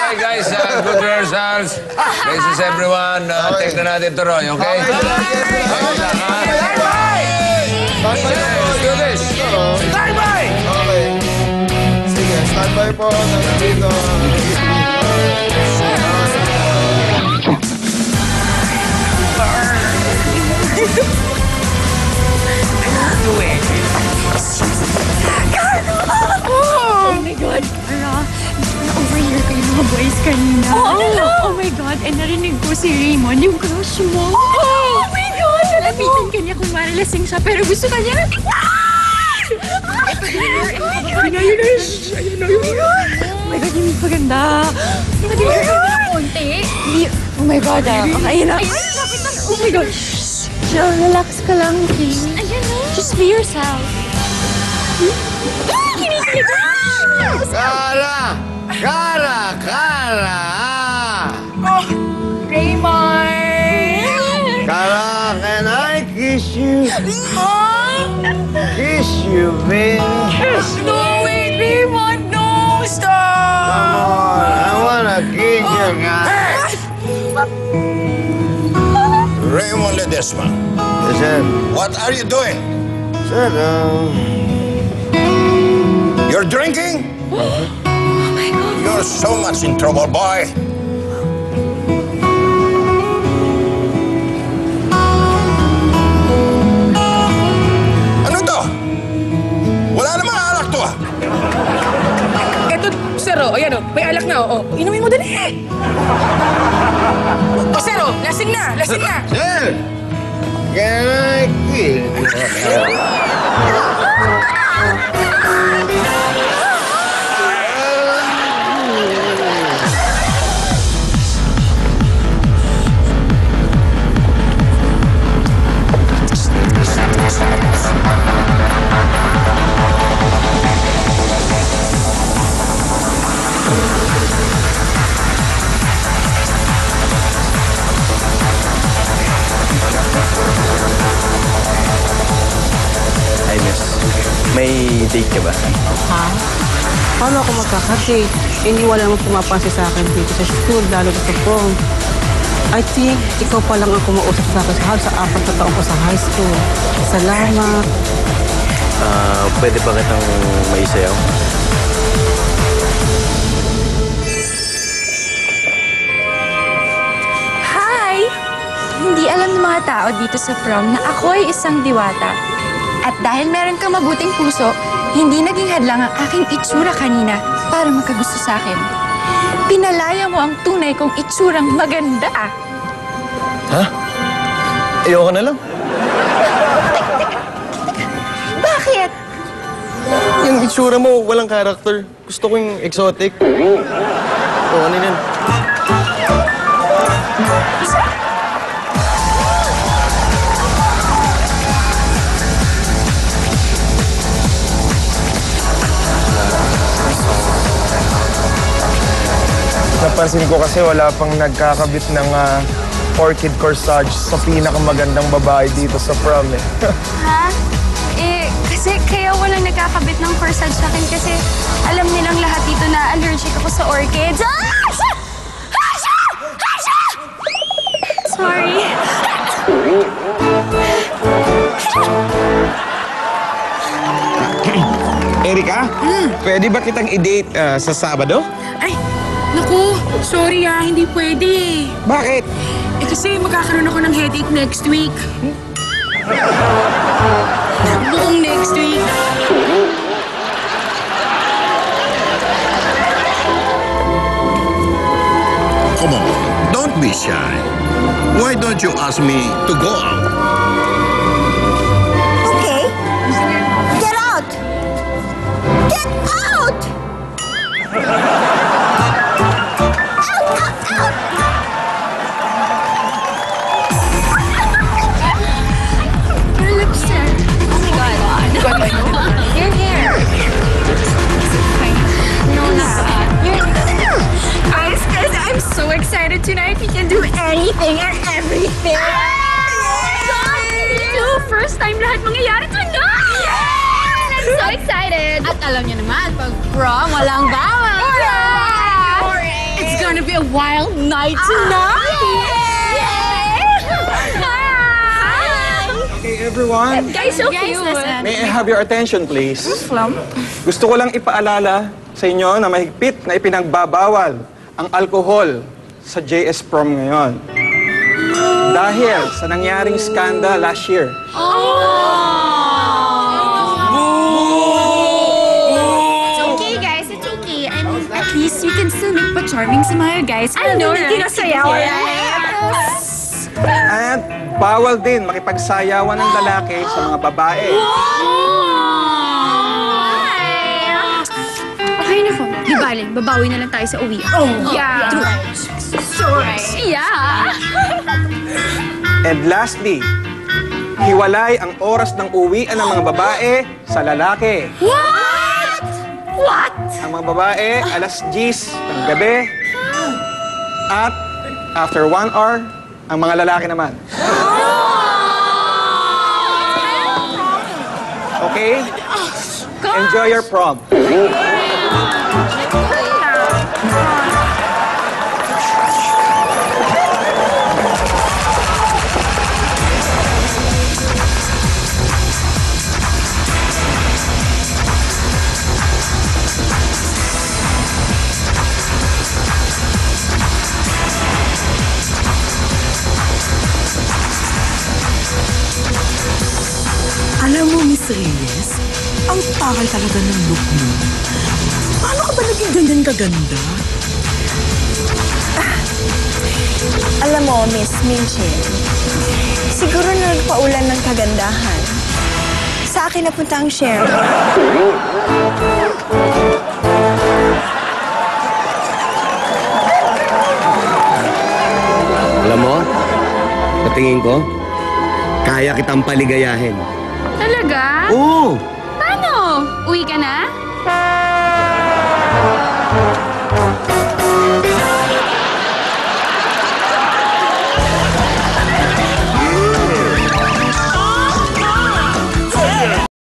Okay, guys. Good rehearsals. Places everyone. Take na natin to, Roy, okay? Let's do this. Standby! Okay. Sige, standby po. Nandito. Oh my God! Ara, na-overhear ko yung mga boys kanina. Oh my God! And narinig ko si Raymond, yung crush mo. Oh my God! Nalapitan ka niya kung marilasing siya, pero gusto ka niya. Ayun na yun! Oh my God, yung maganda. Nag-hear ka na konti. Oh my God, ayun na. Oh my God! Chill, relax ka lang, okay? Ayun na. Just be yourself. Kara! Kara! Kara! Oh, Raymond! Kara, can I kiss you? Kiss you, baby. No, wait, Raymond! No! Come Stop! on, I wanna kiss you, guys. Raymond Ledesma, Yes, sir. what are you doing? Sir, You're drinking? You're so much in trouble, boy. Ano to? Wala namang alak to, ah. Eto, sir, ayan, may alak na, Inumin mo dali. Sir, lasing na. sir, can I kiss you? Hi, miss. May date ka ba? Ha? Paano ako magkakadate? Hindi wala namang pumapansin sa akin dito sa school, lalo na sa prom. I think ikaw pa lang ang kumausap sa akin sa 4 na taon ko sa high school. Salamat. Pwede ba kitang maisayaw? Hi! Hindi alam ng mga tao dito sa prom na ako ay isang diwata. At dahil meron kang mabuting puso, hindi naging hadlang ang aking itsura kanina para makagusto sa akin. Pinalaya mo ang tunay kong itsurang maganda. Ha? Ayoko na lang. Bakit? Yung itsura mo, walang karakter. Gusto ko yung exotic. Ano yan? Napansin ko kasi wala pang nagkakabit ng orchid corsage sa pinakamagandang babae dito sa prom eh. Ha? Kasi kaya walang nagkakabit ng corsage sa akin kasi alam nilang lahat dito na allergic ako sa orchids. Sorry. Erika, pwede ba kitang i-date sa Sabado? Ay, naku, sorry hindi pwede. Bakit? Kasi magkakaroon ako ng headache next week. Buong next week. Come on, don't be shy. Why don't you ask me to go out? Okay. Get out! Get out! Your lips, sir. Oh my God. Your hair. No, not that. Guys, I'm so excited tonight. We can do anything and everything. First time lahat mangyayari tonight. alam niyo naman, pag prom, walang bawal. It's gonna be a wild night tonight. Okay, everyone. Guys, so cute. May I have your attention, please? Gusto ko lang ipaalala sa inyo na mahigpit na ipinagbabawal ang alkohol sa JS Prom ngayon. Dahil sa nangyaring scandal last year. It's okay, guys. It's okay. I mean, at least we can still make pa-charming sa mga guys. I know, right? At bawal din makipagsayawan ng lalaki sa mga babae. Okay na po. Di bale, babawi na lang tayo sa uwi. Yeah. True. Yeah. And lastly, hiwalay ang oras ng uwian ng mga babae sa lalaki. What? Ang mga babae, alas 10 ng gabi. At after 1 hour, ang mga lalaki naman. Okay? Enjoy your prom. Alam mo, Miss Reyes, ang tagal talaga ng look mo. Paano ka ba naging ganyan kaganda? Alam mo, Miss Minchin, siguro na nagpaulan ng kagandahan. Sa akin napunta ang share. Alam mo, sa tingin ko, kaya kitang paligayahin. Talaga? Oo! Paano? Uwi ka na?